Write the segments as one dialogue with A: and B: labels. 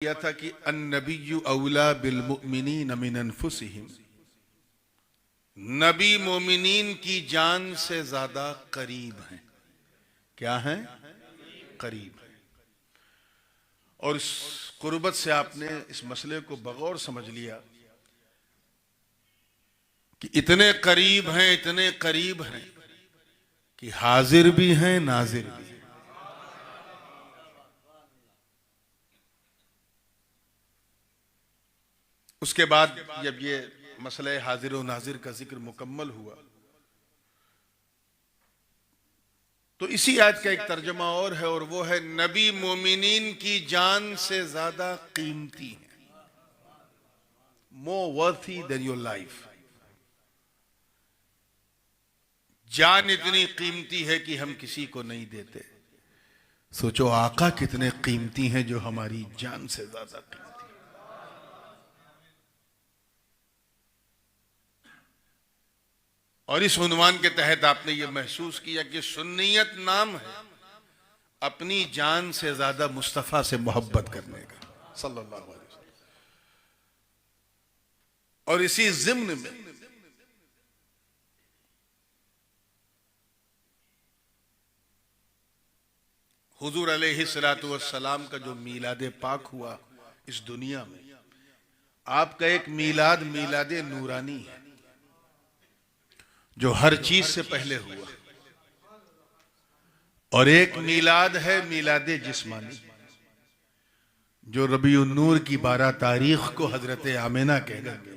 A: किया था कि अन्नबिय्यु औला बिल मुमिनीन मिन अनफुसिहिम, नबी मोमिनीन की जान से ज्यादा करीब हैं। क्या है? करीब है। और इस कुर्बत से आपने इस मसले को बगौर समझ लिया कि इतने करीब हैं, इतने करीब हैं कि हाजिर भी हैं, नाजिर भी हैं। उसके बाद जब ये मसले हाजिर और नाजिर का जिक्र मुकम्मल हुआ तो इसी आयत का एक तर्जुमा और है, और वो है नबी मोमिनीन की जान से ज्यादा कीमती है, मोर वर्थी देन योर लाइफ। जान इतनी कीमती है कि हम किसी को नहीं देते। सोचो आका कितने कीमती हैं जो हमारी जान से ज्यादा कीमती। और इस उन्वान के तहत आपने ये महसूस किया कि सुन्नियत नाम है अपनी जान से ज्यादा मुस्तफा से मोहब्बत करने का, सल्लल्लाहु अलैहि वसल्लम। और इसी जिम्न में हुजूर अलैहिस्सलातु वस्सलाम का जो मीलाद पाक हुआ इस दुनिया में, आपका एक मीलाद मीलाद नूरानी है जो हर चीज से पहले हुआ, और एक मीलाद है मीलाद जिस्मानी जो रबीउन नूर की 12 तारीख को हजरत आमिना कहने लगे।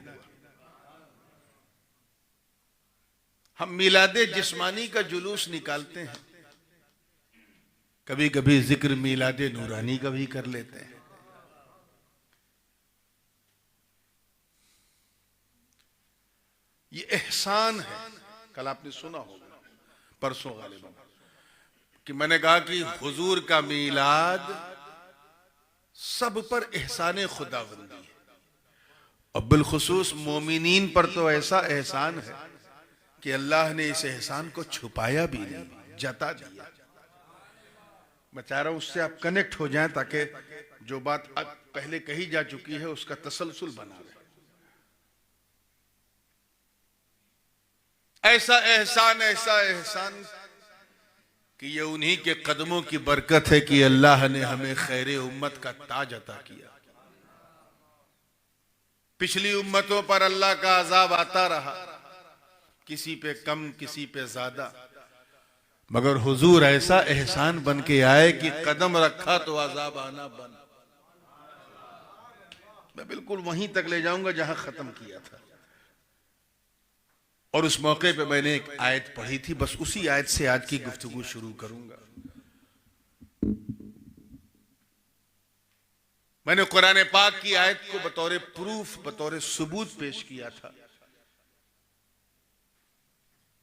A: हम मीलाद जिस्मानी का जुलूस निकालते हैं, कभी कभी जिक्र मीलाद नूरानी का भी कर लेते हैं। ये एहसान है। कल आपने सुना होगा, परसों गालिबन, कि मैंने कहा कि हुजूर का मीलाद सब पर एहसान खुदाबंदी है, और बिलखुसूस मोमिनीन पर तो ऐसा एहसान है कि अल्लाह ने इस एहसान को छुपाया भी नहीं, जता दिया। मैं चाह रहा हूं उससे आप कनेक्ट हो जाएं ताकि जो बात अब पहले कही जा चुकी है उसका तसलसल बना रहे। ऐसा एहसान कि ये उन्हीं के कदमों की बरकत है कि अल्लाह ने हमें खैर उम्मत का ताज अता किया। पिछली उम्मतों पर अल्लाह का अजाब आता रहा, किसी पे कम किसी पे ज्यादा, मगर हुजूर ऐसा एहसान बन के आए कि कदम रखा तो अजाब आना बंद। मैं बिल्कुल वहीं तक ले जाऊंगा जहां खत्म किया था, और उस मौके पे मैंने एक आयत पढ़ी थी, बस उसी आयत से आज की गुफ्तगू शुरू करूंगा। मैंने कुरान पाक की आयत को बतौर प्रूफ, बतौर सबूत पेश किया था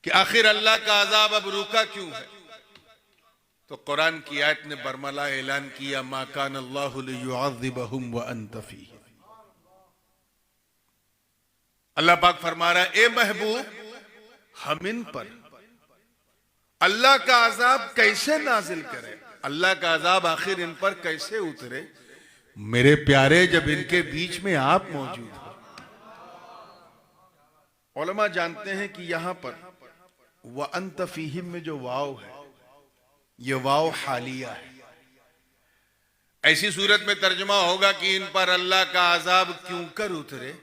A: कि आखिर अल्लाह का अजाब अब रुका क्यों है। तो कुरान की आयत ने बरमला ऐलान किया, मा कान अल्लाहु लियुअज़्ज़िबहुम व अंत फीहिम। अल्लाह पाक फरमा रहा है, ए महबूब, हम इन पर अल्लाह का अजाब कैसे नाजिल करें, अल्लाह का अजाब आखिर इन पर कैसे उतरे मेरे प्यारे, जब इनके बीच में आप मौजूद हो। उलमा जानते हैं कि यहां पर व अंत फीहिम में जो वाव है, ये वाव हालिया है। ऐसी सूरत में तर्जुमा होगा कि इन पर अल्लाह का अजाब क्यों कर उतरे,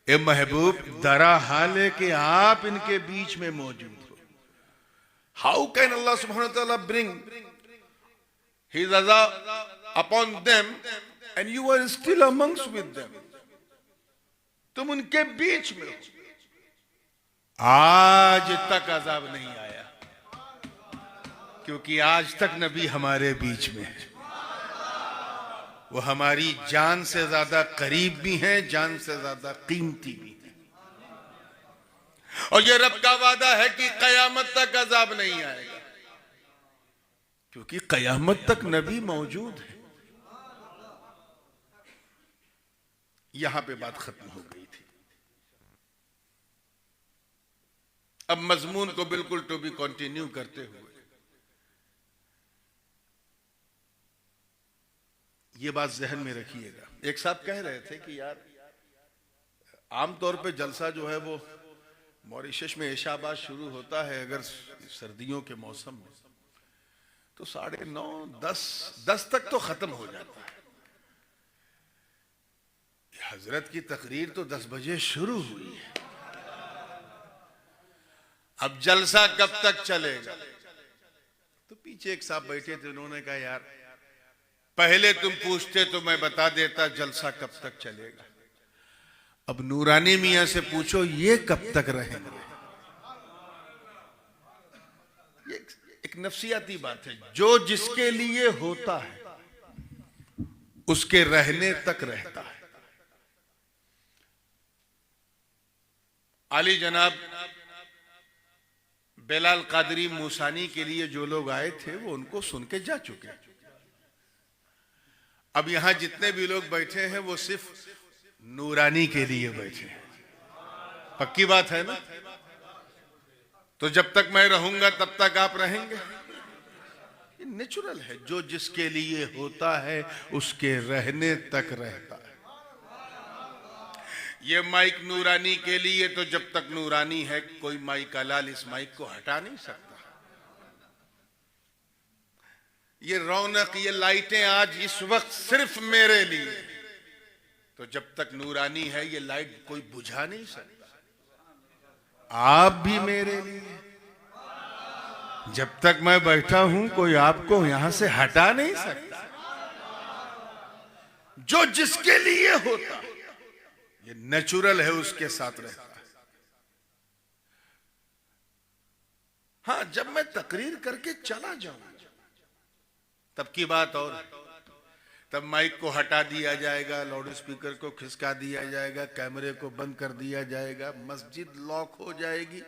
A: ए महबूब, दरा हाल है कि आप इनके बीच में मौजूद हो। हाउ कैन अल्लाह सुब्हानहू व तआला ब्रिंग हिज अज़ाब upon them and you are still amongst with them. तुम उनके बीच में हो, आज तक अजाब नहीं आया क्योंकि आज तक नबी हमारे बीच में है। वो हमारी जान से ज्यादा करीब भी हैं, जान से ज्यादा कीमती भी हैं। और ये रब का वादा है कि कयामत तक अजाब नहीं आएगा, क्योंकि कयामत तक नबी मौजूद है। यहां पे बात खत्म हो गई थी। अब मजमून को बिल्कुल टू बी कंटिन्यू करते हुए ये बात जहन में रखिएगा। एक साहब कह रहे थे कि यार आमतौर पे जलसा जो है वो मॉरिशस में ऐशाबाद शुरू होता है अगर सर्दियों के मौसम में, तो 9:30 10 तक तो खत्म हो जाता है। हजरत की तकरीर तो 10 बजे शुरू हुई है। अब जलसा कब तक चलेगा? तो पीछे एक साहब बैठे थे, उन्होंने कहा यार पहले तुम पूछते तो मैं बता देता जलसा कब तक चलेगा। अब नूरानी मियां से पूछो ये कब तक रहेंगे। ये एक नफसियाती बात है। जो जिसके लिए होता है उसके रहने तक रहता है। आली जनाब बेलाल कादरी मूसानी के लिए जो लोग आए थे वो उनको सुन के जा चुके। अब यहां जितने भी लोग बैठे हैं वो सिर्फ नूरानी के लिए बैठे हैं। पक्की बात है ना? तो जब तक मैं रहूंगा तब तक आप रहेंगे। ये नेचुरल है। जो जिसके लिए होता है उसके रहने तक रहता है। ये माइक नूरानी के लिए, तो जब तक नूरानी है कोई माइक हलाल इस माइक को हटा नहीं सकता। ये रौनक, ये लाइटें आज इस वक्त सिर्फ मेरे लिए, तो जब तक नूरानी है ये लाइट कोई बुझा नहीं सकता। आप भी मेरे लिए। जब तक मैं बैठा हूं कोई आपको यहां से हटा नहीं सकता। जो जिसके लिए होता है ये नेचुरल है, उसके साथ रहता है। हाँ, जब मैं तकरीर करके चला जाऊं तब की बात और, तब माइक को हटा दिया जाएगा, लाउड स्पीकर को खिसका दिया जाएगा, कैमरे को बंद कर दिया जाएगा, मस्जिद लॉक हो जाएगी,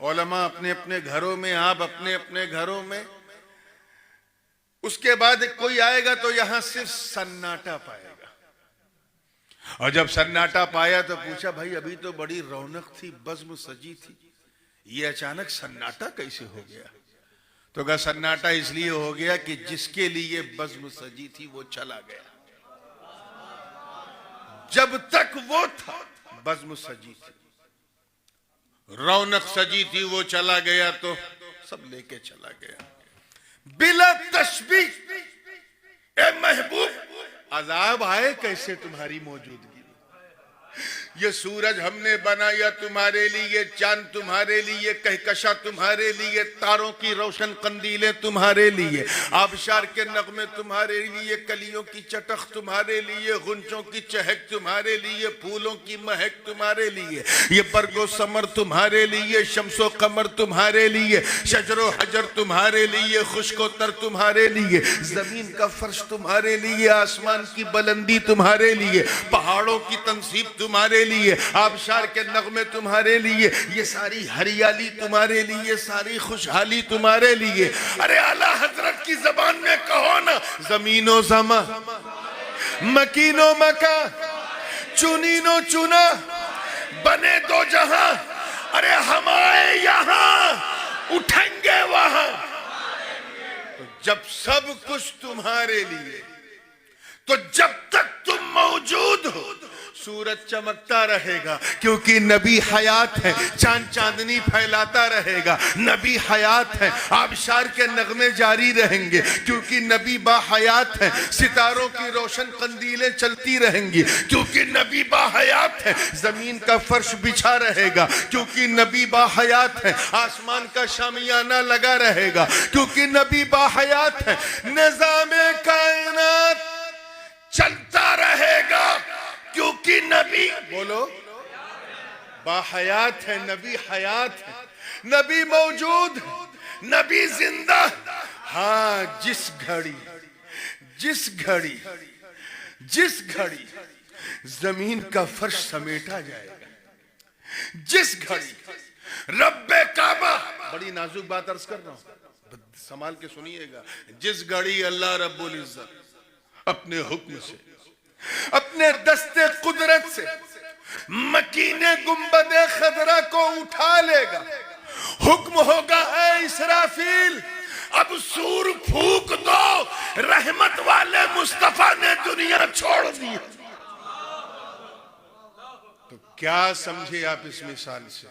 A: उलमा अपने अपने घरों में, आप अपने अपने घरों में। उसके बाद कोई आएगा तो यहां सिर्फ सन्नाटा पाएगा। और जब सन्नाटा पाया तो पूछा भाई अभी तो बड़ी रौनक थी, बज़्म सजी थी, ये अचानक सन्नाटा कैसे हो गया? तो कहा सन्नाटा इसलिए हो गया कि जिसके लिए बज़्म सजी थी वो चला गया। जब तक वो था बज़्म सजी थी, रौनक सजी थी, वो चला गया तो सब लेके चला गया। बिला तशबीह ए महबूब अजाब आए कैसे तुम्हारी मौजूदगी। ये सूरज हमने बनाया तुम्हारे लिए, चांद तुम्हारे लिए, कहकशा तुम्हारे लिए, तारों की रोशन कंदीलें तुम्हारे लिए, आबशार के नगमे तुम्हारे लिए, कलियों की चटख तुम्हारे लिए, गुंजों की चहक तुम्हारे लिए, फूलों की महक तुम्हारे लिए, ये बरगो समर तुम्हारे लिए, शम्सो कमर तुम्हारे लिए, शजरो हजर तुम्हारे लिए, खुश्को तर तुम्हारे लिए, जमीन का फर्श तुम्हारे लिए, आसमान की बुलंदी तुम्हारे लिए, पहाड़ों की तनसीब तुम्हारे लिए, आबशार के नगमे तुम्हारे लिए, ये सारी हरियाली तुम्हारे लिए, सारी खुशहाली तुम्हारे लिए। अरे आला हजरत की जबान में कहो ना, जमीनो जमा, मकीनो मका, चुनीनो चुना, बने दो जहां, अरे हम आए यहां उठेंगे वहां। तो जब सब कुछ तुम्हारे लिए, तो जब तक तुम मौजूद हो सूरज चमकता रहेगा, क्योंकि नबी हयात है, चांद चांदनी फैलाता रहेगा, नबी हयात है, आबशार के नगमे जारी रहेंगे, क्योंकि नबी बाहयात है, सितारों की रोशन कंदीलें चलती रहेंगी, क्योंकि नबी बाहयात है, जमीन का फर्श बिछा रहेगा, क्योंकि नबी बाहयात है, आसमान का शामियाना लगा रहेगा, क्योंकि नबी बाहयात है, निज़ामे कायनात चलता रहेगा, क्योंकि नबी बोलो बाहयात है, नबी हयात है, नबी मौजूद है, नबी जिंदा। हाँ, जिस घड़ी जमीन का फर्श समेटा जाएगा, जिस घड़ी रब्बे काबा, बड़ी नाजुक बात अर्ज कर रहा हूं, संभाल के सुनिएगा, जिस घड़ी अल्लाह रब्बुल इज्जत अपने हुक्म से, अपने दस्ते कुदरत से मकीने गुंबदे खदरा को उठा लेगा, हुक्म होगा ऐ इसराफील अब सूर फूंक दो, रहमत वाले मुस्तफा ने दुनिया छोड़ दी। तो क्या समझे आप इस मिसाल से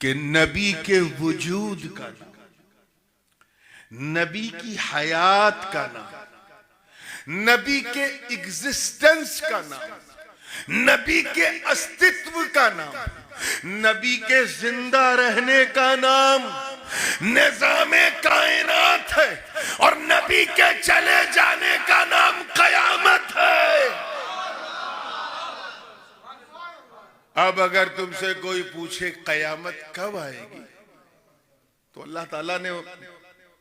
A: कि नबी के वजूद का नाम, नबी की हयात का नाम, नबी के एग्जिस्टेंस का नाम, नबी के अस्तित्व का नाम, नबी के जिंदा रहने का नाम निज़ामे कायनात है, और नबी के चले जाने का नाम कयामत है। अब अगर तुमसे कोई पूछे कयामत कब आएगी, तो अल्लाह ताला ने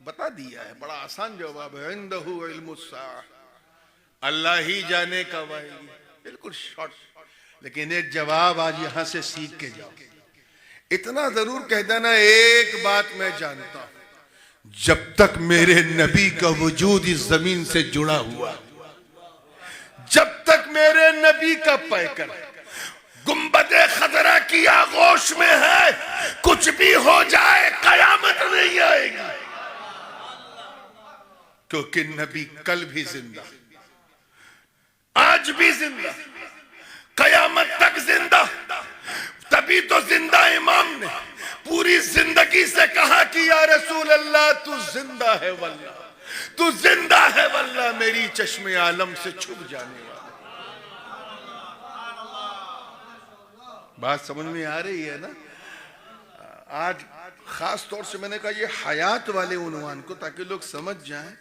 A: बता दिया है, बड़ा आसान जवाब है, इंदहु इल्मुस्साअह, अल्लाह ही जाने कब आएगी, बिल्कुल शॉर्ट। लेकिन एक जवाब आज यहां से सीख के जाओ, इतना जरूर कह देना, एक बात मैं जानता हूं, जब तक मेरे नबी का वजूद इस जमीन से जुड़ा हुआ, जब तक मेरे नबी का पैकर गुंबदे खजरा की आगोश में है, कुछ भी हो जाए कयामत नहीं आएगी। क्योंकि नबी कल भी जिंदा, आज भी जिंदा, कयामत तक जिंदा। तभी तो जिंदा इमाम ने पूरी जिंदगी से कहा कि या रसूल अल्लाह तू जिंदा है वल्लाह, तू जिंदा है वल्लाह, मेरी चश्मे आलम से छुप जाने वाला। बात समझ में आ रही है ना? आज खास तौर से मैंने कहा ये हयात वाले उन्वान को, ताकि लोग समझ जाएं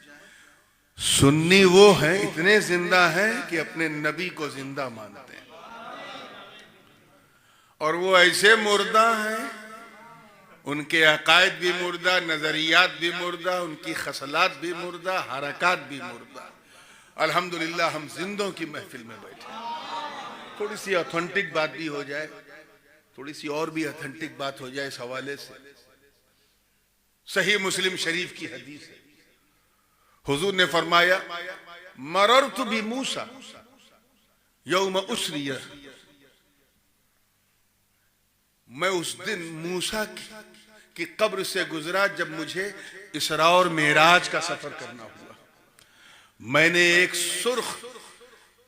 A: सुन्नी वो हैं, इतने जिंदा हैं कि अपने नबी को जिंदा मानते हैं, और वो ऐसे मुर्दा हैं, उनके अकायद भी मुर्दा, नजरियात भी मुर्दा, उनकी खसलात भी मुर्दा, हरकात भी मुर्दा। अल्हम्दुलिल्लाह हम जिंदों की महफिल में बैठे, थोड़ी सी ऑथेंटिक बात भी हो जाए, थोड़ी सी और भी ऑथेंटिक बात हो जाए इस हवाले से। सही मुस्लिम शरीफ की हदीस है, हुजूर ने फरमाया, मररतु बि मूसा यौम उसरिया, मैं उस दिन मूसा की कब्र से गुजरा जब मुझे इसरा और मेराज का सफर करना हुआ। मैंने एक सुर्ख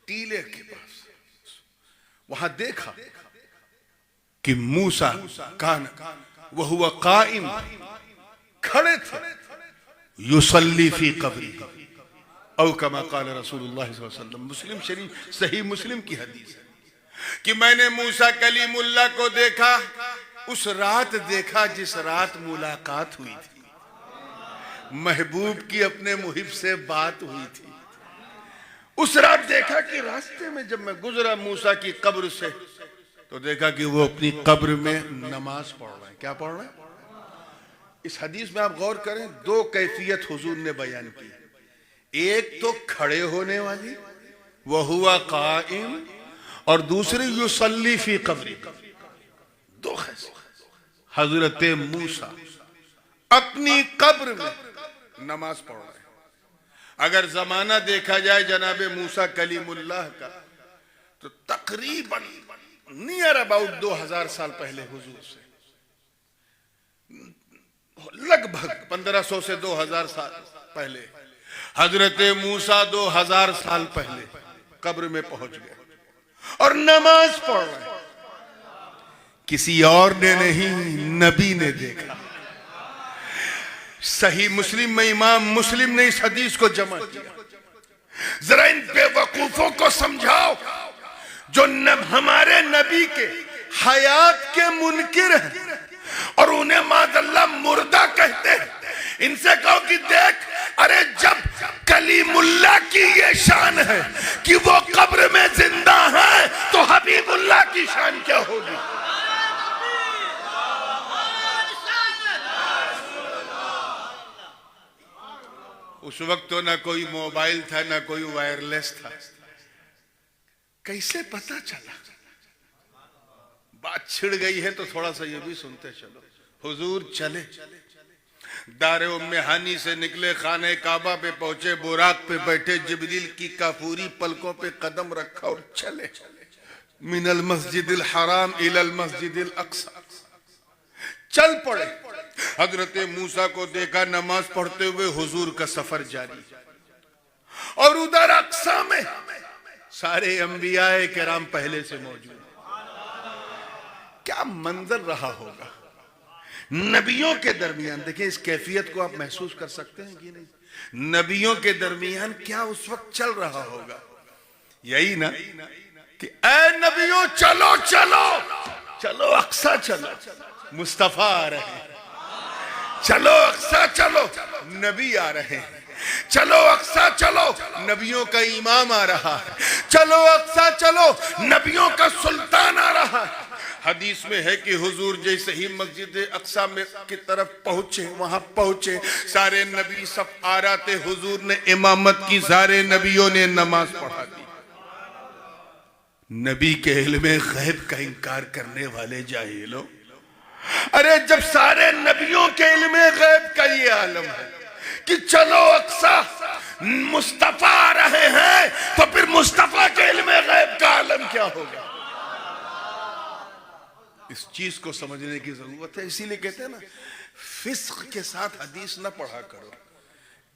A: टीले के पास वहां देखा कि मूसा कान वह हुआ काइम, खड़े थे, युसल्ली फी कब्री औ कमा क़ाल रसूलुल्लाह सल्लल्लाहु अलैहि वसल्लम। मुस्लिम शरीफ सही मुस्लिम की हदीस है कि मैंने मूसा कलीमुल्लाह को देखा, उस रात देखा जिस रात मुलाकात हुई थी, महबूब की अपने मुहिब से बात हुई थी। उस रात देखा कि रास्ते में जब मैं गुजरा मूसा की कब्र से, तो देखा कि वो अपनी कब्र में नमाज पढ़ रहे हैं। क्या पढ़ रहे हैं? इस हदीस में आप गौर करें, दो कैफियत हुजूर ने बयान की, एक तो खड़े होने वाली वह हुआ काइम, और दूसरी युसल्ली फी कब्री। दो हजरत मूसा अपनी कब्र में नमाज पढ़ रहे हैं। अगर जमाना देखा जाए जनाबे मूसा कलीमुल्लाह का, तो तकरीबन नियर अबाउट 2000 साल पहले हुजूर से, लगभग 1500 से 2000 साल पहले हजरत मूसा 2000 साल पहले कब्र में पहुंच गए और नमाज पढ़ रहे हैं। किसी और ने नहीं, नबी ने देखा। सही मुस्लिम में इमाम मुस्लिम ने इस हदीस को जमा किया। जरा इन बेवकूफों को समझाओ जो हमारे नबी के हयात के मुनकिर हैं और उन्हें मादल्ला मुर्दा कहते हैं। इनसे कहो कि देख, अरे जब कलीमुल्लाह की ये शान है कि वो कब्र में जिंदा है, तो हबीबुल्लाह की शान क्या होगी? उस वक्त तो ना कोई मोबाइल था, ना कोई वायरलेस था। कैसे पता चला? बात छिड़ गई है तो थोड़ा सा ये भी सुनते चलो। हुजूर चले, दारे उम्मे हानी से निकले, खाने काबा पे पहुंचे, बुराक पे बैठे, जिब्रील की काफूरी पलकों पे कदम रखा और चले। मिनल मस्जिदिल हराम इलल मस्जिदिल अक्सा, चल पड़े। हजरत मूसा को देखा नमाज पढ़ते हुए, हुजूर का सफर जारी। और उधर अक्सा में सारे अंबियाए किराम पहले से मौजूद। क्या मंजर रहा होगा नबियों के दरमियान। देखिए इस कैफियत को आप महसूस कर सकते हैं कि नहीं। नबियों के दरमियान क्या उस वक्त चल रहा होगा। यही ना कि ऐ नबियों चलो चलो चलो अक्सा चलो, मुस्तफा आ रहे हैं। चलो अक्सा चलो, नबी आ रहे हैं। चलो अक्सा चलो, नबियों का इमाम आ रहा है। चलो अक्सा चलो, नबियों का सुल्तान आ रहा है। हदीस में है कि हुजूर जैसे ही मस्जिद अक्सा में की तरफ पहुंचे, वहां पहुंचे, सारे नबी सब आ रहे थे। हुजूर ने इमामत की, सारे नबियों ने नमाज पढ़ा दी। नबी के इल्मे गैब का इनकार करने वाले जाहिलों, अरे जब सारे नबियों के इल्मे गैब का ये आलम है कि चलो अक्सा मुस्तफा आ रहे हैं, तो फिर मुस्तफा के इल्मे गैब का आलम क्या होगा। इस चीज को समझने की जरूरत है। इसीलिए कहते हैं ना, फिस्क के साथ हदीस ना पढ़ा करो,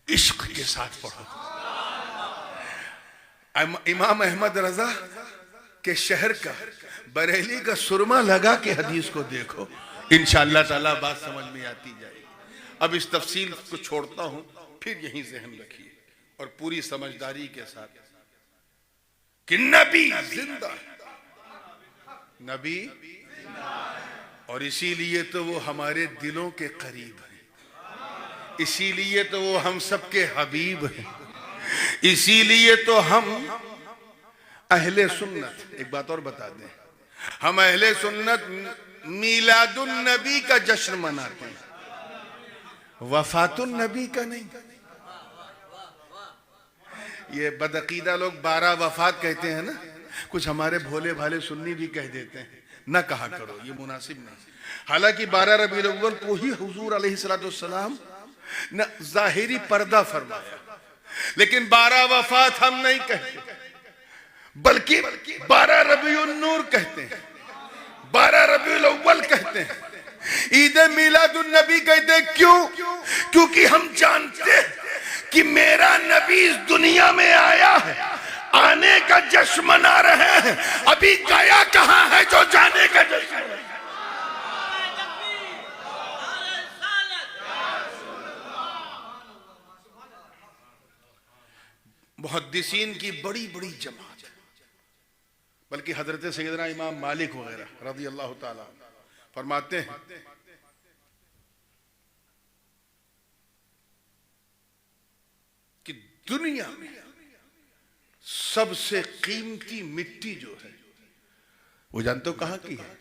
A: इश्क के साथ पढ़ो। इमाम अहमद रजा के शहर का बरेली का सुरमा लगा के हदीस को देखो, इंशाअल्लाह ताला बात समझ में आती जाएगी। अब इस तफसील को छोड़ता हूं, फिर यहीं ज़हन रखिए और पूरी समझदारी के साथ कि नबी जिंदा, नबी, और इसीलिए तो वो हमारे दिलों के करीब है, इसीलिए तो वो हम सबके हबीब हैं, इसीलिए तो हम अहले सुन्नत। एक बात और बता दें, हम अहले सुन्नत मीलादुन नबी का जश्न मनाते हैं, वफातुन नबी का नहीं। ये बदअकीदा लोग 12 वफात कहते हैं ना, कुछ हमारे भोले भाले सुन्नी भी कह देते हैं, ना कहा करो, ये मुनासिब नहीं। हालांकि 12 रबीउल अव्वल को ही हुजूर अलैहिस्सलाम ने जाहिरी पर्दा फरमाया, लेकिन 12 वफात हम नहीं कहते, बल्कि 12 रबीउल नूर कहते हैं, 12 रबीउल अव्वल कहते हैं, ईद मिलादुन नबी कहते हैं। क्यों? क्योंकि हम जानते हैं कि मेरा नबी इस दुनिया में आया है, आने का जश्न मना रहे हैं। अभी गया कहां है जो जाने का जश्न। मुहद्दिसीन की बड़ी बड़ी जमात, बल्कि हजरत सैयदना इमाम मालिक वगैरह रज़ी अल्लाह ताला फरमाते हैं कि दुनिया में सबसे कीमती मिट्टी जो है, वो जानते हो कहां की है?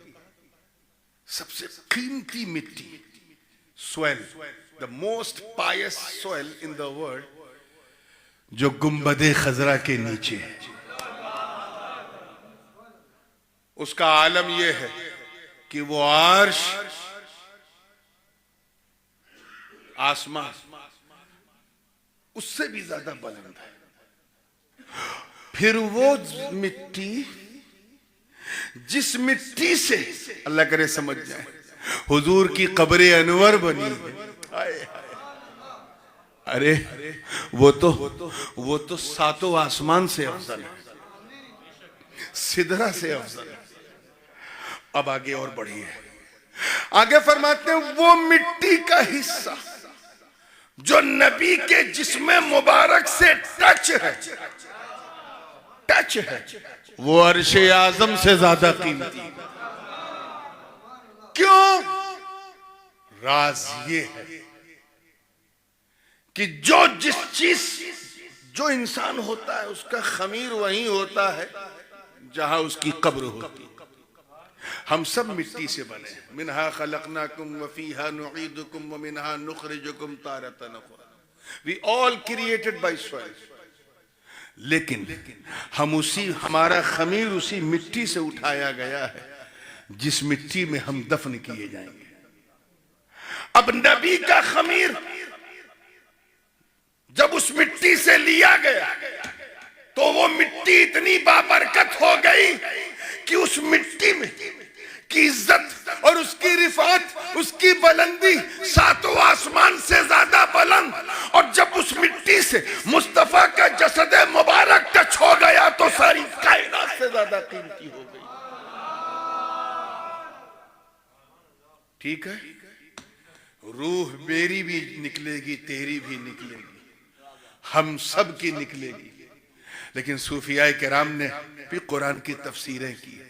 A: सबसे कीमती मिट्टी, soil, the most pious soil in the world, जो गुंबदे खजरा के नीचे है। उसका आलम यह है कि वो आर्श, आसमान उससे भी ज्यादा बुलंद है। फिर वो मिट्टी, जिस मिट्टी से अल्लाह करे समझ जाए हुजूर की कब्र अनवर बनी है, अरे वो तो सातों आसमान से अफजल है, सिदरा से अफजल है। अब आगे और बढ़िए, आगे फरमाते हैं वो मिट्टी का हिस्सा जो नबी के जिस्म मुबारक से टच है, वो अर्शे आजम से ज्यादा कीमती। क्यों? राज ये है कि जिस चीज, जो इंसान होता है उसका खमीर वहीं होता है जहां उसकी कब्र होती है। हम सब मिट्टी से बने, मिनहा खलकनाकुम व फीहा नुईदुकुम व मिनहा नुखरिजुकुम तारतन उखरा। We all created by soil. लेकिन हम हमारा खमीर उसी मिट्टी से उठाया गया है जिस मिट्टी में हम दफन किए जाएंगे। अब नबी का खमीर जब उस मिट्टी से लिया गया तो वो मिट्टी इतनी बाबरकत हो गई कि उस मिट्टी में की इज्जत और उसकी रिफात, उसकी बुलंदी सातों आसमान से ज्यादा बुलंद। और जब उस मिट्टी से मुस्तफा का जसद मुबारक टच हो गया तो सारी कायनात से ज्यादा कीमती हो गई। ठीक है, रूह मेरी भी निकलेगी, तेरी भी निकलेगी, हम सब की निकलेगी। लेकिन सूफियाए किराम ने भी कुरान की तफसीरें की,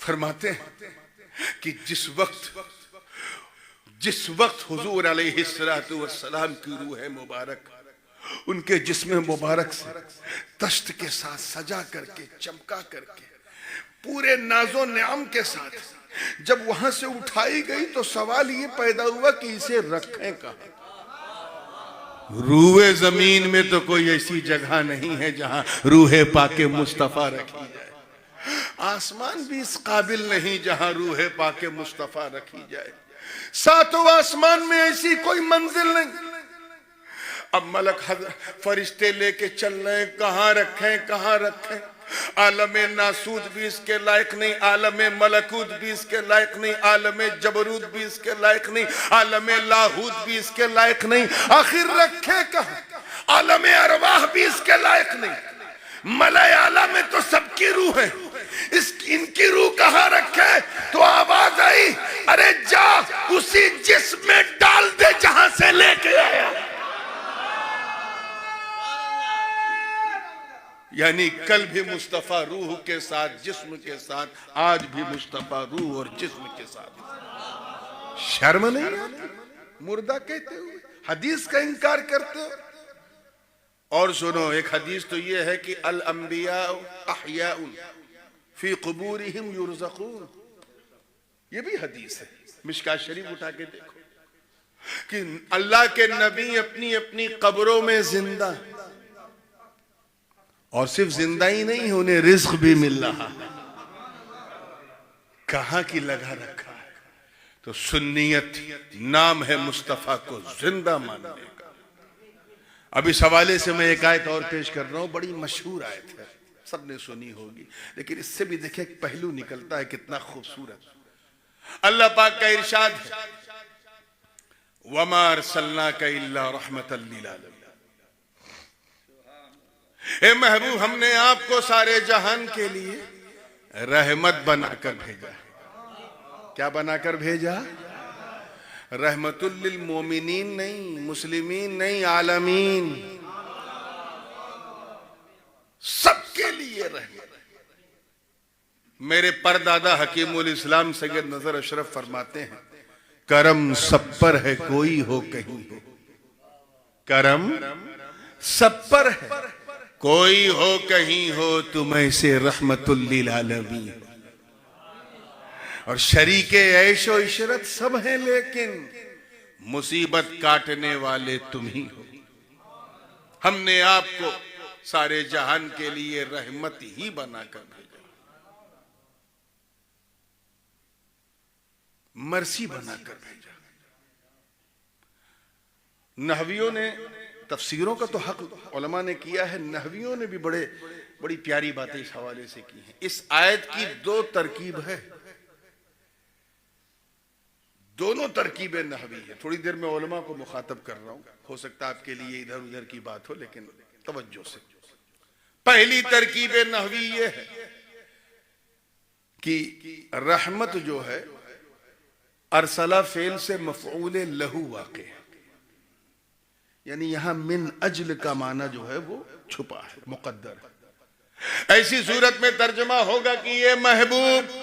A: फरमाते हैं कि जिस वक्त हुजूर अलैहिस्सलातु वस्सलाम की रूह मुबारक उनके जिस्म मुबारक से तश्त के साथ सजा करके, चमका करके, पूरे नाजो नियाम के साथ जब वहां से उठाई गई तो सवाल ये पैदा हुआ कि इसे रखें कहां? रूहे जमीन में तो कोई ऐसी जगह नहीं है जहां रूहे पाके मुस्तफा रखी जाए। आसमान भी इस काबिल नहीं जहां रूहे पाके मुस्तफा रखी जाए। सातों आसमान में ऐसी कोई मंजिल नहीं। अब मलक फरिश्ते लेके चल रहे, कहां रखें कहां रखें? आलम नासूद भी इसके लायक नहीं, आलम मलकूत भी इसके लायक नहीं, आलम जबरूत भी इसके लायक नहीं, आलम लाहूत भी इसके लायक नहीं, आखिर रखे कहां? आलम अरवाह भी इसके लायक नहीं। मलय आला में तो सबकी रूह है, इनकी रूह कहां रखे? तो आवाज आई, अरे जा उसी जिस्म में डाल दे जहां से लेके आया। यानी कल भी मुस्तफा रूह के साथ, जिस्म के साथ, आज भी मुस्तफा रूह और जिस्म के साथ। शर्म नहीं आती? मुर्दा कहते हुए हदीस का इनकार करते हो। और सुनो, एक हदीस तो ये है कि अल अंबिया अहयाउन फी कुबूरिहिम युरज़क़ून, ये भी हदीस है, मिशकात शरीफ उठा के देखो कि अल्लाह के नबी अपनी अपनी कब्रों में जिंदा, और सिर्फ जिंदा ही नहीं, उन्हें रिज्क भी मिल रहा है। कहां की लगा रखा है? तो सुन्नियत नाम है मुस्तफा को जिंदा मानने का। अब इस हवाले से मैं एक आयत और पेश कर रहा हूं, बड़ी मशहूर आयत है, सबने सुनी होगी, लेकिन इससे भी देखिए एक पहलू निकलता है कितना खूबसूरत। अल्लाह पाक का इरशाद है, वमा अरसलनाका इल्ला रहमतल लिल आलमीन। ए महबूब, हमने आपको सारे जहान के लिए रहमत बनाकर भेजा है। क्या बनाकर भेजा? रहमतुल लिल मोमिनीन नहीं, मुस्लिमीन नहीं, आलमीन, सबके लिए रहमत। मेरे परदादा हकीमुल इस्लाम सैयद नजर अशरफ फरमाते हैं, करम सब पर है कोई हो कहीं हो, करम सब पर है कोई हो कहीं हो, तुम ऐसे रहमतुल लिल आलमीन। और शरीके ऐशो इशरत सब हैं, लेकिन मुसीबत काटने वाले तुम ही हो। हमने आपको सारे जहान के लिए रहमत ही बनाकर भेजा, मर्सी बनाकर भेजा। नहवियों ने, तफसीरों का तो हक उलमा ने किया है, नहवियों ने भी बड़ी प्यारी बातें इस हवाले से की हैं। इस आयत की दो तरकीब है, दोनों तरकीबें नहवी है। थोड़ी देर में उलमा को मुखातब कर रहा हूं, हो सकता है आपके लिए इधर उधर की बात हो, लेकिन तवज्जो से। पहली तरकीब नहवी ये है कि रहमत जो है अरसला फेल से मफऊल लहू वाक़े है, यानी यहां मिन अजल का माना जो है वो छुपा है, मुकद्दर है। ऐसी सूरत में तर्जमा होगा कि ये महबूब,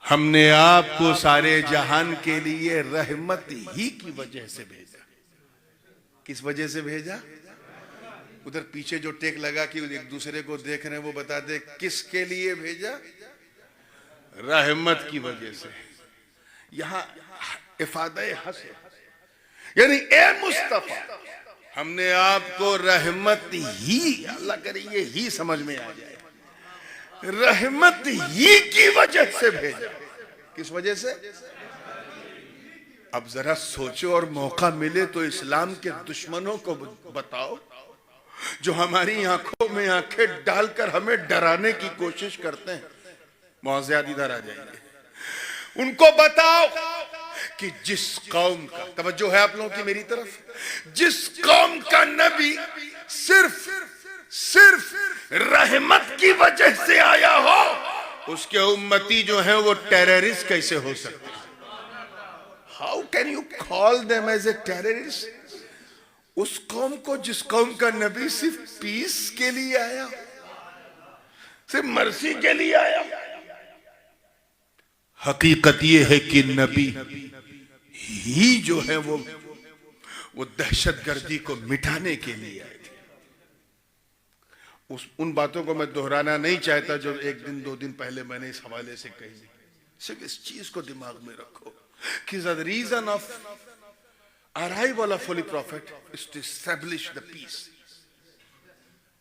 A: हमने आपको सारे जहान के लिए रहमत ही की वजह से भेजा। किस वजह से भेजा? उधर पीछे जो टेक लगा कि एक दूसरे को देख रहे हैं, वो बता दे किसके लिए भेजा? रहमत की वजह से। यहां इफादा हस, यानी ए मुस्तफा, हमने आपको रहमत ही, अल्लाह करे ये ही समझ में आ जाए, रहमत ही की वजह से भेजा। किस वजह से? अब जरा सोचो और मौका मिले तो इस्लाम के दुश्मनों को बताओ, जो हमारी आंखों में आंखें डालकर हमें डराने की कोशिश करते हैं। मौज़ियात इधर आ जाइए, उनको बताओ कि जिस कौम का, तवज्जो है आप लोगों की मेरी तरफ, जिस कौम का नबी सिर्फ रहमत की वजह से आया हो, उसके उम्मती जो है वो टेररिस्ट कैसे हो सकते हैं? How can you call them as a terrorist? उस कौम को जिस कौम का नबी सिर्फ पीस के लिए आया, सिर्फ मर्सी के लिए आया। हकीकत ये है कि नबी ही जो है वो दहशतगर्दी को मिटाने के लिए आए थे। उन बातों को मैं दोहराना नहीं चाहता जो एक दिन दो दिन पहले मैंने इस हवाले से कही। सिर्फ इस चीज को दिमाग में रखो कि the reason of arrival of holy prophet is to establish the peace.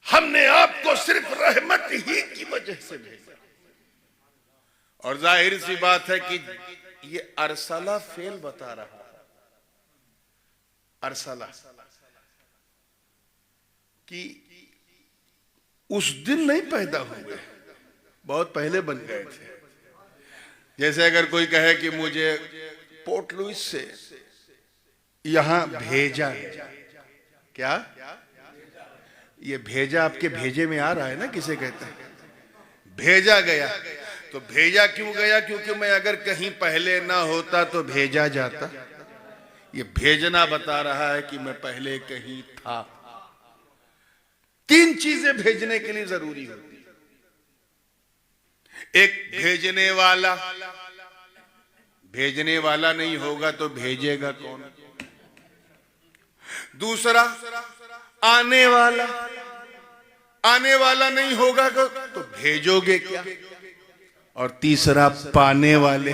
A: हमने आपको सिर्फ रहमत ही की वजह से भेजा, और जाहिर सी बात है कि ये अरसला फेल बता रहा है। अरसला कि उस दिन नहीं पैदा हुए, बहुत पहले बन गए थे। जैसे अगर कोई कहे कि मुझे पोर्ट लुइस से यहां भेजा, क्या ये भेजा आपके भेजे में आ रहा है ना, किसे कहते हैं भेजा गया? तो भेजा क्यों गया? क्योंकि मैं अगर कहीं पहले ना होता तो भेजा जाता। ये भेजना बता रहा है कि मैं पहले कहीं था। तीन चीजें भेजने के लिए जरूरी होती है। एक भेजने वाला, भेजने वाला नहीं होगा तो भेजेगा कौन? दूसरा आने वाला, आने वाला नहीं होगा तो भेजोगे क्या? और तीसरा पाने वाले,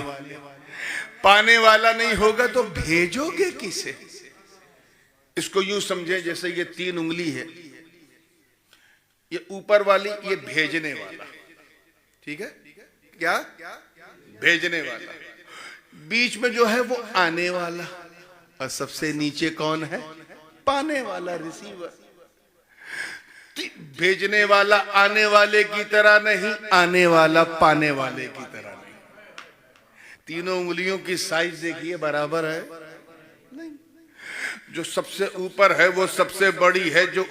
A: पाने वाला नहीं होगा तो भेजोगे किसे? इसको यूं समझे जैसे ये तीन उंगली है, ये ऊपर वाली ये भेजने वाला, ठीक है, क्या भेजने वाला, बीच में जो है वो आने वाला, और सबसे नीचे कौन है? पाने वाला, रिसीवर। भेजने वाला आने वाले की तरह नहीं, आने वाला पाने वाले की तरह नहीं। तीनों उंगलियों की साइज देखिए बराबर है नहीं। जो सबसे ऊपर है वो सबसे बड़ी है, जो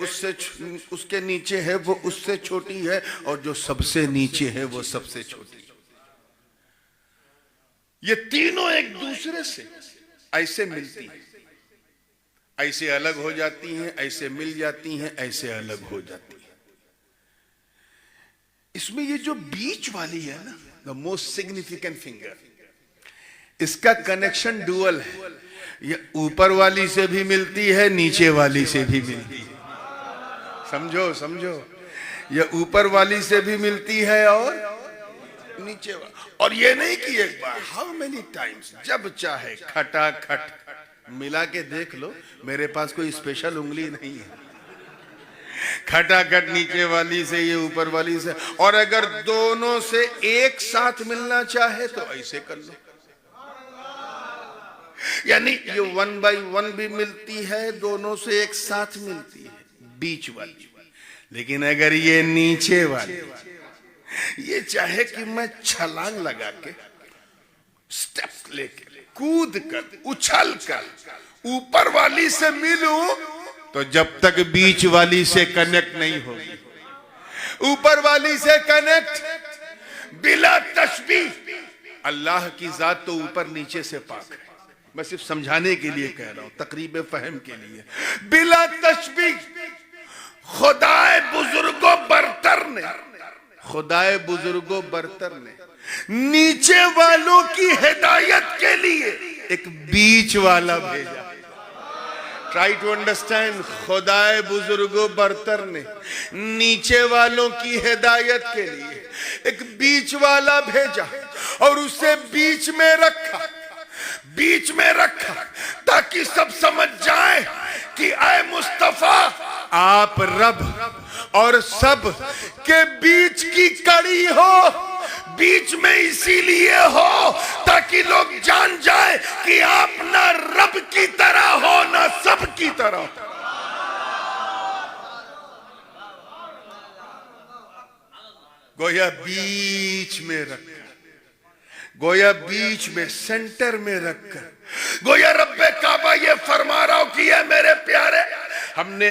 A: उसके नीचे है वो उससे छोटी है, और जो सबसे नीचे है वो सबसे छोटी। ये तीनों एक दूसरे से ऐसे मिलती हैं, ऐसे अलग हो जाती हैं, ऐसे मिल जाती हैं, ऐसे अलग हो जाती हैं। इसमें ये जो बीच वाली है ना, द मोस्ट सिग्निफिकेंट फिंगर, इसका कनेक्शन डुअल है। ये ऊपर वाली से भी मिलती है, नीचे वाली से भी मिलती है। समझो समझो, ये ऊपर वाली से भी मिलती है और नीचे वाली। और ये नहीं कि एक बार, हाउ मेनी टाइम्स, जब चाहे खटाखट मिला के देख लो। मेरे पास कोई स्पेशल उंगली नहीं है, खटाखट नीचे वाली से ये ऊपर वाली से। और अगर दोनों से एक साथ मिलना चाहे तो ऐसे कर लो, यानी ये 1 by 1 भी मिलती है, दोनों से एक साथ मिलती है, बीच वाली। लेकिन अगर ये नीचे वाली, ये चाहे कि मैं छलांग लगा के, स्टेप लेके, कूद कर, उछल कर ऊपर वाली से मिलूं, तो जब तक बीच वाली से कनेक्ट नहीं होगी, ऊपर वाली से कनेक्ट बिला तशबीह। अल्लाह की जात तो ऊपर नीचे से पाक है। मैं सिर्फ समझाने के लिए कह रहा हूं, तकरीब फहम के लिए। बिला तशबीह खुदाए बुजुर्गो बरतर ने, खुदाए बुजुर्गो बरतर ने नीचे वालों की हिदायत के लिए एक बीच वाला भेजा। ट्राई टू अंडरस्टैंड, खुदाए बुजुर्गो बरतर ने नीचे वालों की हिदायत के लिए एक बीच वाला भेजा, और उसे बीच में रखा, बीच में रखा, ताकि सब समझ जाए कि ऐ मुस्तफा, आप रब और सब के बीच की कड़ी हो। बीच में इसीलिए हो ताकि लोग जान जाए कि आप ना रब की तरह हो ना सब की तरह। गोया बीच में रखा, गोया बीच में सेंटर में रखकर गोया रब्बे काबा ये फरमा रहा हूं कि ये मेरे प्यारे, हमने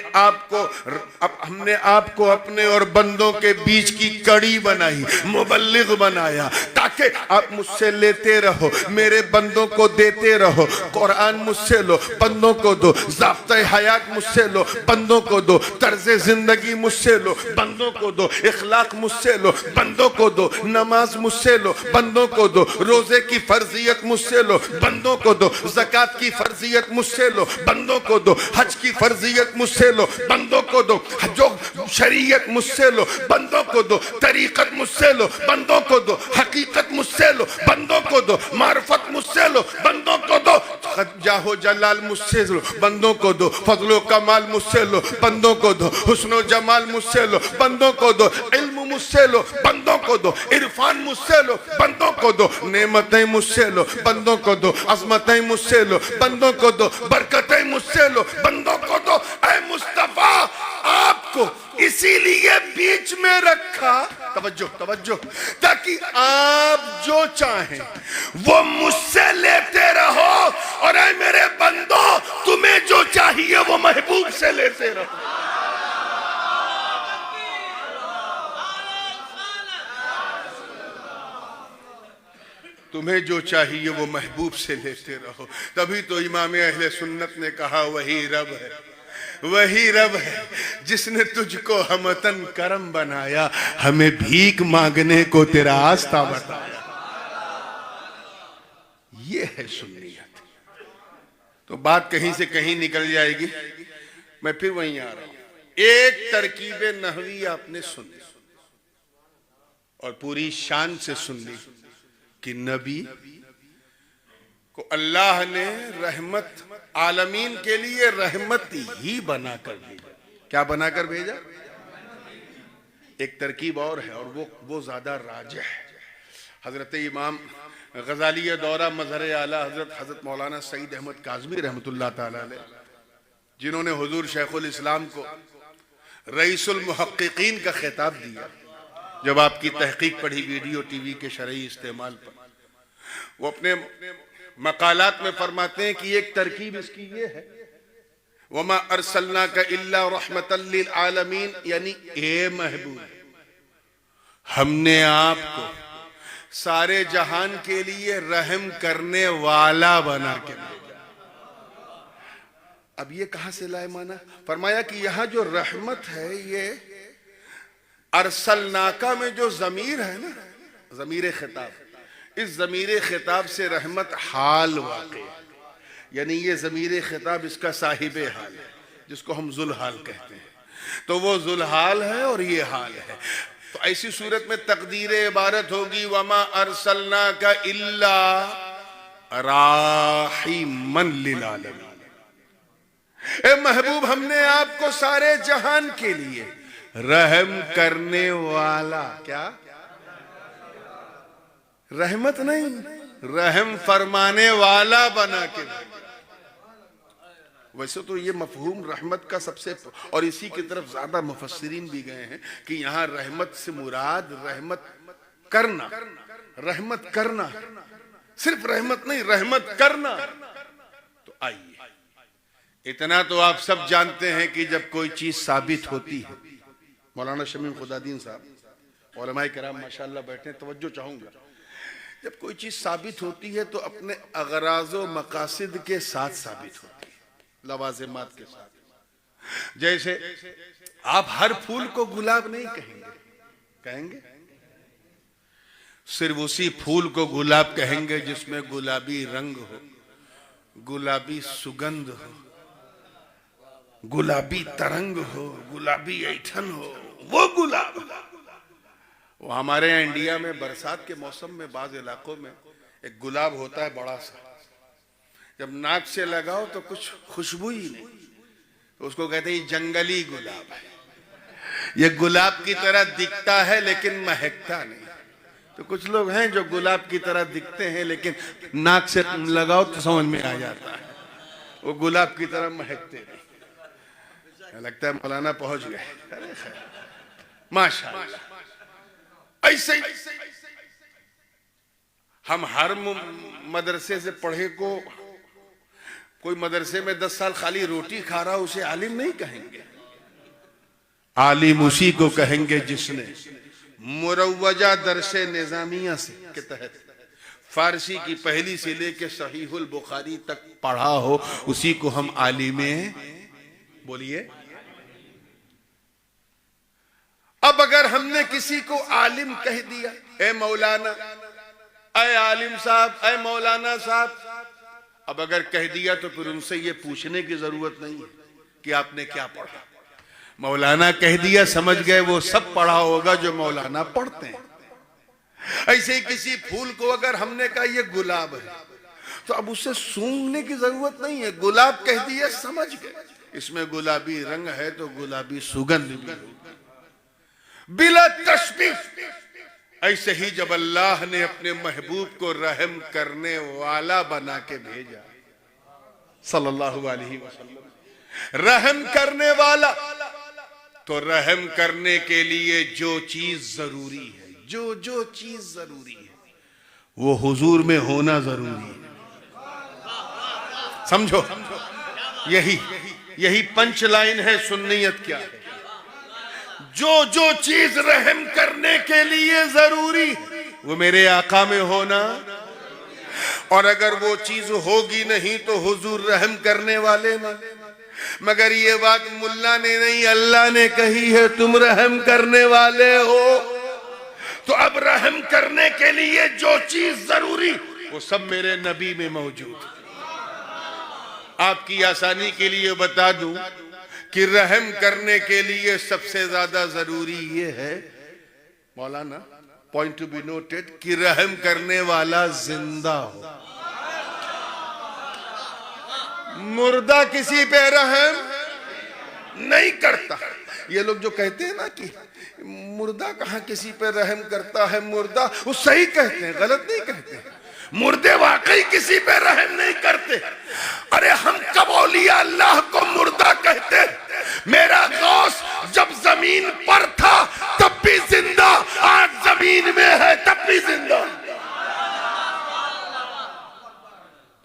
A: आपको अपने और बंदों के बीच की कड़ी बनाई, मुबल्लिग बनाया, ताकि आप मुझसे लेते रहो, मेरे बंदों को देते रहो। कुरान मुझसे लो, बंदों को दो। ज़ाब्ता हयात मुझसे लो, बंदों को दो। तर्ज़े जिंदगी मुझसे लो, बंदों को दो। इखलाक मुझसे लो, बंदों को दो। नमाज मुझसे लो, बंदों को दो। रोजे की फर्जियत मुझसे लो, बंदों को दो। ज़कात की फर्जियत मुझसे लो, बंदों को दो। हज की फर्जियत मुझसे लो, बंदों को दो। जो शरीयत मुझसे लो, बंदों को दो। तरीक़त मुझसे लो, बंदों को दो। हकीकत मुझसे लो, बंदों को दो। मार्फत मुझसे लो, बंदों को दो। जाहो जलाल मुझसे लो, बंदों को दो। फजलो कमाल मुझसे लो, बंदों को दो। हुस्नो जमाल मुझसे लो, बंदों को दो। इल्म मुझसे लो, बंदों को दो। इरफान मुझसे लो, बंदों को दो। नेमतें मुझसे लो, बंदों को दो। अज़मतें मुझसे लो, बंदों को दो। बरकतें मुझसे लो, बंदों को दो। ऐ मुस्तफा, आपको इसीलिए बीच में रखा, तवज्जो तवज्जो, ताकि आप जो चाहें वो मुझसे लेते रहो, और ऐ मेरे बंदो, तुम्हें जो चाहिए वो महबूब से लेते रहो। तुम्हें जो चाहिए वो महबूब से लेते रहो। तभी तो इमाम अहले सुन्नत ने कहा वही रब है, वही रब है जिसने तुझको हमतन करम बनाया, हमें भीख मांगने को तेरा आस्था बताया। ये है सुन्नियत। तो बात कहीं से कहीं निकल जाएगी, मैं फिर वहीं आ रहा हूं। एक तरकीब नहवी आपने सुन ली और पूरी शान से सुन ली कि नबी को अल्लाह ने रहमत आलमीन के लिए रहमत ही बनाकर भेजा। क्या बनाकर भेजा? एक तरकीब और है, और वो ज्यादा राजिह है। हजरत इमाम गजाली दौरा मजहर आला हजरत मौलाना सईद अहमद काज़मी रहमतुल्लाह ताला अलैह, जिन्होंने हुजूर शेखुल इस्लाम को रईसुल मुहक्किकीन का खिताब दिया, जब आपकी तहकीक पढ़ी वीडियो टीवी के शरई इस्तेमाल पर, वो अपने मकालात में फरमाते हैं कि एक तरकीब इसकी ये है, वमा अरसलनाका इल्ला रहमतल लिल आलमीन, यानी ए महबूब, हमने आपको सारे जहान के लिए रहम करने वाला बना के भेजा। अब ये कहां से लाए माना? फरमाया कि यहां जो रहमत है, ये अरसलनाका में जो जमीर है ना, जमीर खिताब, इस जमीर खिताब से रहमत हाल वाक़ई है, यानी ये जमीर खिताब इसका साहिब हाल है, जिसको हम जुल्हाल कहते हैं। तो वो जुल्हाल है और ये हाल है। तो ऐसी सूरत में तकदीर इबारत होगी वमा अरसलनाका इल्ला राहिमन लिल आलमीन, ए महबूब हमने आपको सारे जहान के लिए रहम करने वाला, क्या रहमत नहीं, रहम फरमाने वाला बना के। वैसे तो ये मफहूम रहमत का सबसे, और इसी की तरफ ज्यादा मुफस्सिरीन भी गए हैं कि यहाँ रहमत से मुराद रहमत करना, रहमत करना, सिर्फ रहमत नहीं, रहमत करना। तो आइए, इतना तो आप सब जानते हैं कि जब कोई चीज साबित होती है, मौलाना शमीम खुदादीन साहब उलमाए किराम माशाअल्लाह बैठे, तवज्जो चाहूंगा, जब कोई चीज साबित होती है तो अपने अगराज़ो मकासिद के साथ साबित होती है, लवाज़िमात के साथ। जैसे आप हर फूल को गुलाब नहीं कहेंगे, कहेंगे सिर्फ उसी फूल को गुलाब कहेंगे जिसमें गुलाबी रंग हो, गुलाबी सुगंध हो, गुलाबी तरंग हो, गुलाबी ऐठन हो, वो गुलाब। वो हमारे यहाँ इंडिया में बरसात के मौसम में बाज इलाकों में एक गुलाब होता है बड़ा सा, जब नाक से लगाओ तो कुछ खुशबू ही नहीं, तो उसको कहते हैं जंगली गुलाब है। ये गुलाब की तरह दिखता है लेकिन महकता नहीं। तो कुछ लोग हैं जो गुलाब की तरह दिखते हैं लेकिन नाक से लगाओ तो समझ में आ जाता है, वो गुलाब की तरह महकते नहीं। लगता है मौलाना पहुंच गए, माशाअल्लाह। ऐसे हम हर मदरसे से पढ़े को, कोई मदरसे में 10 साल खाली रोटी खा रहा उसे आलिम नहीं कहेंगे। आलिम उसी को कहेंगे जिसने मुरव्वजा दरसे निजामिया से के तहत फारसी की पहली से लेके सहीहुल बुखारी तक पढ़ा हो, उसी को हम आलिमे बोलिए। अब अगर हमने किसी को आलिम कह दिया, ए मौलाना, ए आलिम साहब, ए मौलाना साहब, अब अगर कह दिया तो फिर उनसे ये पूछने की जरूरत नहीं है कि आपने क्या पढ़ा। मौलाना कह दिया, समझ गए वो सब पढ़ा होगा जो मौलाना पढ़ते हैं। ऐसे ही किसी फूल को अगर हमने कहा ये गुलाब है, तो अब उससे सूंघने की जरूरत नहीं है, गुलाब कह दिया समझ गए इसमें गुलाबी रंग है तो गुलाबी सुगंध भी होगी, बिला तशबीह। ऐसे ही जब अल्लाह ने अपने महबूब को रहम करने वाला बना के भेजा, सल्लल्लाहु अलैहि वसल्लम, रहम करने वाला, तो रहम करने के लिए जो चीज जरूरी है, जो चीज जरूरी है वो हुजूर में होना जरूरी है। समझो, यही पंच लाइन है सुन्नियत क्या है। जो चीज रहम करने के लिए जरूरी वो मेरे आका में होना, और अगर वो चीज होगी नहीं तो हुजूर रहम करने वाले में। मगर ये बात मुल्ला ने नहीं अल्लाह ने कही है, तुम रहम करने वाले हो, तो अब रहम करने के लिए जो चीज जरूरी वो सब मेरे नबी में मौजूद है। आपकी आसानी के लिए बता दूं कि रहम करने के लिए सबसे ज्यादा जरूरी ये है, मौलाना, पॉइंट टू बी नोटेड, कि रहम करने वाला जिंदा हो। मुर्दा किसी पे रहम नहीं करता। ये लोग जो कहते हैं ना कि मुर्दा कहाँ किसी पे रहम करता है, मुर्दा, वो सही कहते हैं, गलत नहीं कहते हैं। मुर्दे वाकई किसी पे रहम नहीं करते। अरे हम कब औलिया अल्लाह को मुर्दा कहते? मेरा गौस जब जमीन पर था तब भी जिंदा, आज जमीन में है तब भी जिंदा।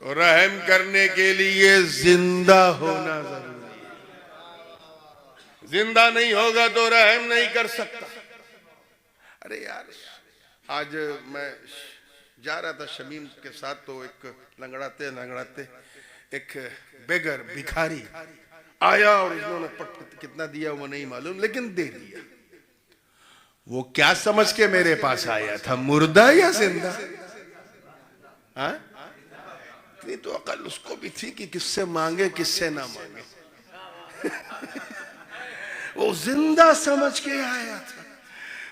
A: तो रहम करने के लिए जिंदा होना जरूरी है। जिंदा नहीं होगा तो रहम नहीं कर सकता। अरे यार, आज मैं जा रहा था शमीम के साथ, तो एक लंगड़ाते एक बेगर भिखारी आया और उन्होंने कितना दिया वो नहीं मालूम, लेकिन दे दिया। वो क्या समझ के मेरे पास आया था, मुर्दा या जिंदा? हाँ, इतनी तो अकल उसको भी थी कि किससे मांगे किससे ना मांगे। वो जिंदा समझ के आया था।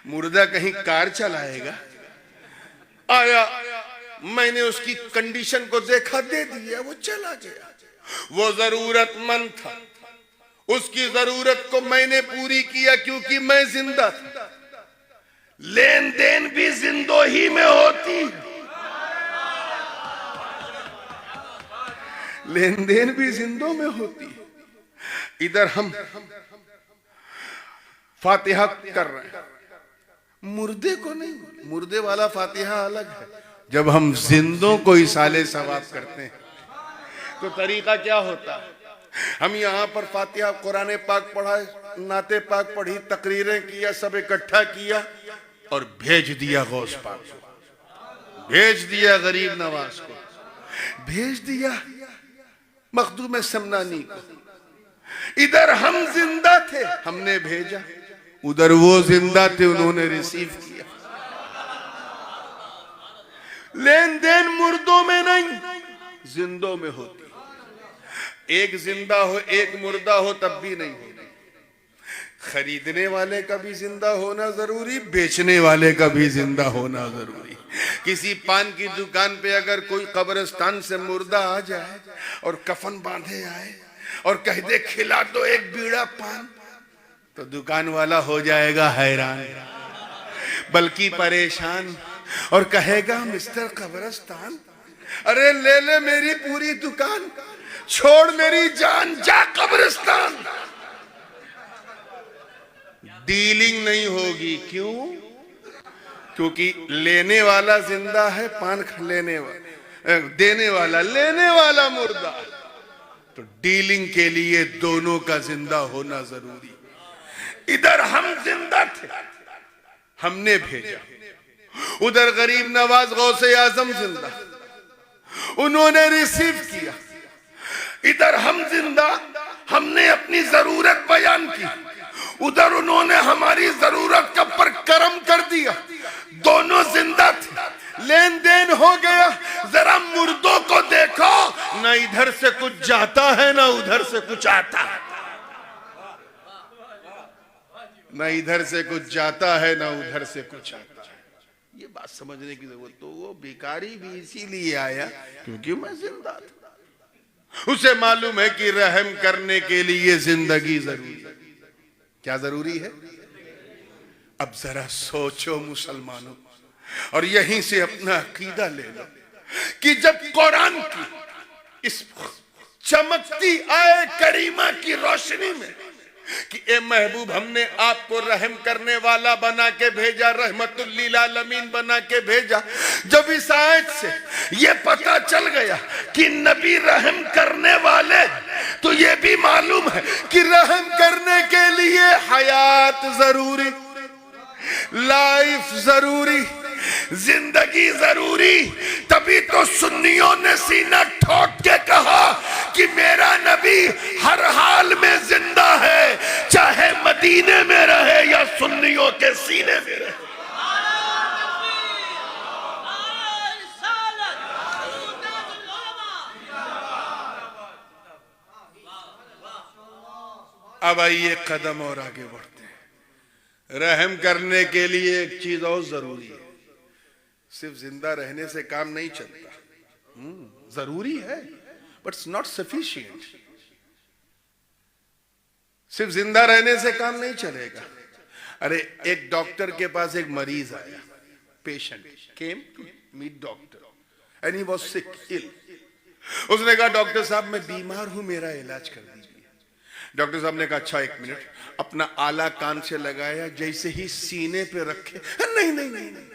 A: मुर्दा कहीं कार चलाएगा? आया, मैंने उसकी कंडीशन को देखा, दे दिया, वो चला गया। वो जरूरतमंद था, उसकी जरूरत को मैंने पूरी किया क्योंकि मैं जिंदा था। लेन देन भी जिंदो ही में होती, लेन देन भी जिंदों में होती। इधर हम फातिहा कर रहे हैं, मुर्दे को नहीं। मुर्दे वाला फातिहा अलग है। जब हम जिंदों को इसाले सवाब करते हैं तो तरीका क्या होता है? हम यहाँ पर फातिहा, कुरान पाक पढ़ा, नाते पाक पढ़ी, तकरीरें किया, सब इकट्ठा किया और भेज दिया गौस पाक को, भेज दिया गरीब नवाज को, भेज दिया मखदूम समनानी को। इधर हम जिंदा थे, हमने भेजा, उधर वो जिंदा थे, उन्होंने रिसीव किया। लेन देन मुर्दों में नहीं, जिंदों में होती। एक जिंदा हो एक मुर्दा हो तब भी नहीं होती। खरीदने वाले का भी जिंदा होना जरूरी, बेचने वाले का भी जिंदा होना जरूरी। किसी पान की दुकान पे अगर कोई कब्रिस्तान से मुर्दा आ जाए और कफन बांधे आए और कह दे खिला दो एक बीड़ा पान, तो दुकान वाला हो जाएगा हैरान, बल्कि परेशान, और कहेगा मिस्टर कब्रिस्तान, अरे ले ले मेरी पूरी दुकान, छोड़ मेरी जान, जा कब्रिस्तान। डीलिंग नहीं होगी। क्यों? क्योंकि लेने वाला जिंदा है, पान देने वाला मुर्दा। तो डीलिंग के लिए दोनों का जिंदा होना जरूरी। इधर हम जिंदा थे, हमने भेजा, उधर गरीब नवाज गौसे आजम जिंदा, उन्होंने रिसीव किया। इधर हम जिंदा, हमने अपनी जरूरत बयान की, उधर उन्होंने हमारी जरूरत का पर करम कर दिया। दोनों जिंदा थे, लेन देन हो गया। जरा मुर्दों को देखो, ना इधर से कुछ जाता है ना उधर से कुछ आता है, ना इधर से कुछ जाता है ना उधर से कुछ आता है। ये बात समझने की जरूरत। तो वो भिखारी भी इसीलिए आया क्योंकि मैं जिंदा था। उसे मालूम है कि रहम करने के लिए जिंदगी जरूरी है। क्या जरूरी है? अब जरा सोचो मुसलमानों, और यहीं से अपना अकीदा ले लो कि जब कुरान की इस चमकती आए करीमा की रोशनी में कि ए महबूब, हमने आपको रहम करने वाला बना के भेजा, रहमतुल लिल आलमीन बना के भेजा। जब इस आयत से ये पता चल गया कि नबी रहम करने वाले, तो ये भी मालूम है कि रहम करने के लिए हयात जरूरी, लाइफ जरूरी, जिंदगी जरूरी। तभी तो सुन्नियों ने सीना ठोक के कहा कि मेरा नबी हर हाल में जिंदा है, चाहे मदीने में रहे या सुन्नियों के सीने में रहे। अब आइए कदम और आगे बढ़ते हैं। रहम करने के लिए एक चीज और जरूरी है। सिर्फ जिंदा रहने से काम नहीं चलता, जरूरी है बट इट्स नॉट सफिशिएंट। सिर्फ जिंदा रहने से काम नहीं चलेगा। अरे एक डॉक्टर के पास एक मरीज आया, patient came to meet doctor and he was sick, ill. उसने कहा डॉक्टर साहब मैं बीमार हूं, मेरा इलाज कर दीजिए। डॉक्टर साहब ने कहा अच्छा एक मिनट, अपना आला कान से लगाया, जैसे ही सीने पे रखे, नहीं नहीं नहीं नहीं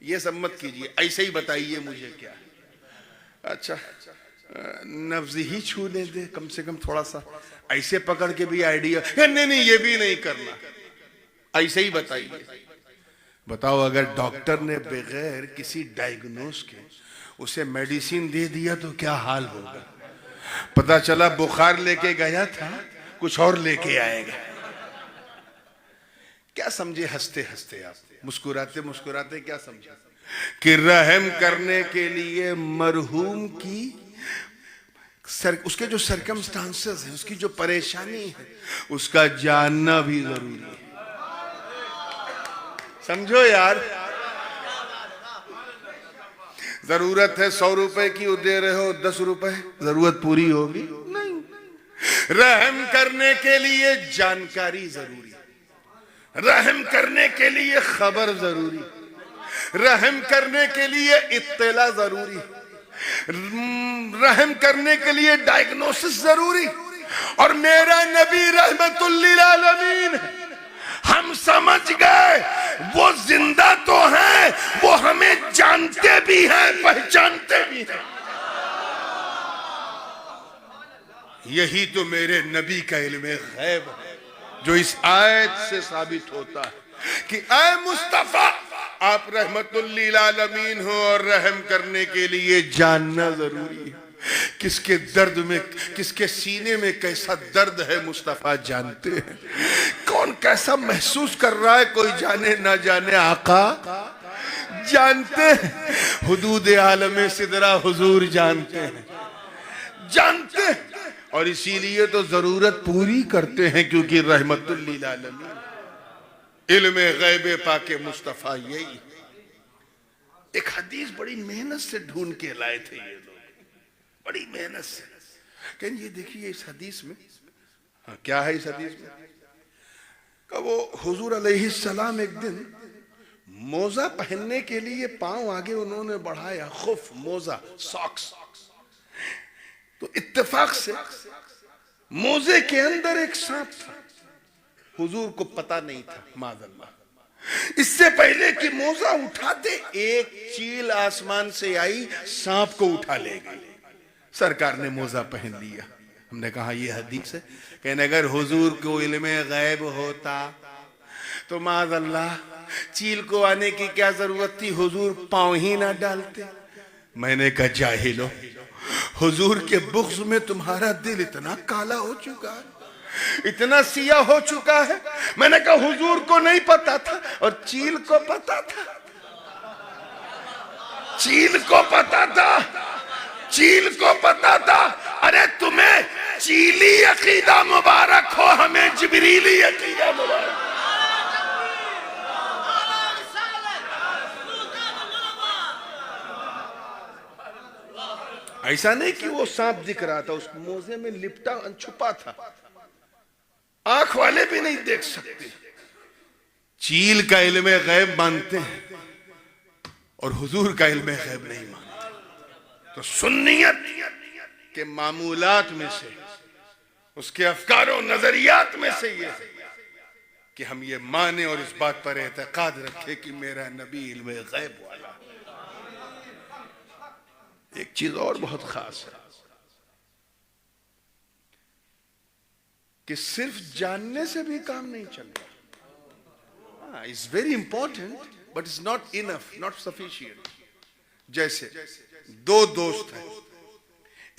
A: ये सब मत कीजिए, ऐसे ही बताइए मुझे क्या है। अच्छा नब्ज ही छू ले दे कम से कम थोड़ा सा, ऐसे पकड़ के भी आइडिया, नहीं नहीं ये भी नहीं करना, ऐसे ही बताइए। बताओ अगर डॉक्टर ने बगैर किसी डायग्नोस के उसे मेडिसिन दे दिया तो क्या हाल होगा। पता चला बुखार लेके गया था, कुछ और लेके आएगा। क्या समझे हंसते हंसते आप, मुस्कुराते मुस्कुराते क्या समझे कि रहम करने के लिए मरहूम की उसके जो सर्कमस्टांसेस है, उसकी जो परेशानी है, उसका जानना भी जरूरी है। समझो यार, जरूरत है 100 रुपए की, वो दे रहे हो 10 रुपए, जरूरत पूरी होगी नहीं। रहम करने के लिए जानकारी जरूरी, रहम करने के लिए खबर जरूरी, रहम करने के लिए इत्तला जरूरी, रहम करने के लिए डायग्नोसिस जरूरी। और मेरा नबी रहमतुल लिल आलमीन है। हम समझ गए वो जिंदा तो हैं, वो हमें जानते भी हैं, पहचानते भी हैं। यही तो मेरे नबी का इल्मे गैब है जो इस आयत से साबित होता है कि ऐ मुस्तफा आप रहमतुल लिल आलमीन हो और रहम करने के लिए जानना जरूरी है। किसके दर्द में, किसके सीने में कैसा दर्द है मुस्तफा जानते हैं। कौन कैसा महसूस कर रहा है कोई जाने ना जाने, आका जानते हैं। हुदूद आलम सिदरा हुजूर जानते हैं, जानते हैं। और इसीलिए तो जरूरत पूरी करते हैं क्योंकि रहमतुल लिल आलमीन, इल्मे गैबे पाके मुस्तफा यही। एक हदीस बड़ी मेहनत से ढूंढ के लाए थे ये लोग, बड़ी मेहनत से। कहने ये देखिए इस हदीस में, हाँ क्या है इस हदीस में, कि वो हुजूर अलैहिस्सलाम एक दिन मोजा पहनने के लिए पांव आगे उन्होंने बढ़ाया, खुफ मोजा सॉक्स, तो इत्तेफाक से मोजे के अंदर एक सांप था। हुजूर को पता नहीं था, माज़अल्लाह इससे पहले कि मोजा उठाते, एक चील आसमान से आई, सांप को उठा ले गई। सरकार ने मोजा पहन लिया। हमने कहा ये हदीस है। कहने अगर हुजूर को इल्मे गैब होता तो माज़अल्लाह चील को आने की क्या जरूरत थी, हुजूर पांव ही ना डालते। मैंने कहा जाहिलो, हुजूर के बुग़्ज़ में तुम्हारा दिल इतना काला हो चुका है, इतना सिया हो चुका है। मैंने कहा हुजूर को नहीं पता था और चील को पता था, चील को पता था, चील को पता था। अरे तुम्हें चीली अकीदा मुबारक हो, हमें जिब्रीली अकीदा मुबारक। ऐसा नहीं कि वो सांप दिख रहा था, उस मोजे में लिपटा छुपा था, आंख वाले भी नहीं देख सकते। चील का इल्मे गैब मानते हैं और हुजूर का इल्मे गैब नहीं मानते। तो सुन्नियत के मामूलात में से, उसके अफकार और नजरियात में से ये कि हम ये माने और इस बात पर एतकाद रखे कि मेरा नबी इल्मे गैब वाला। एक चीज और बहुत खास है कि सिर्फ जानने से भी काम नहीं चलता। It's very important but it's not enough, not sufficient. जैसे दो दोस्त हैं,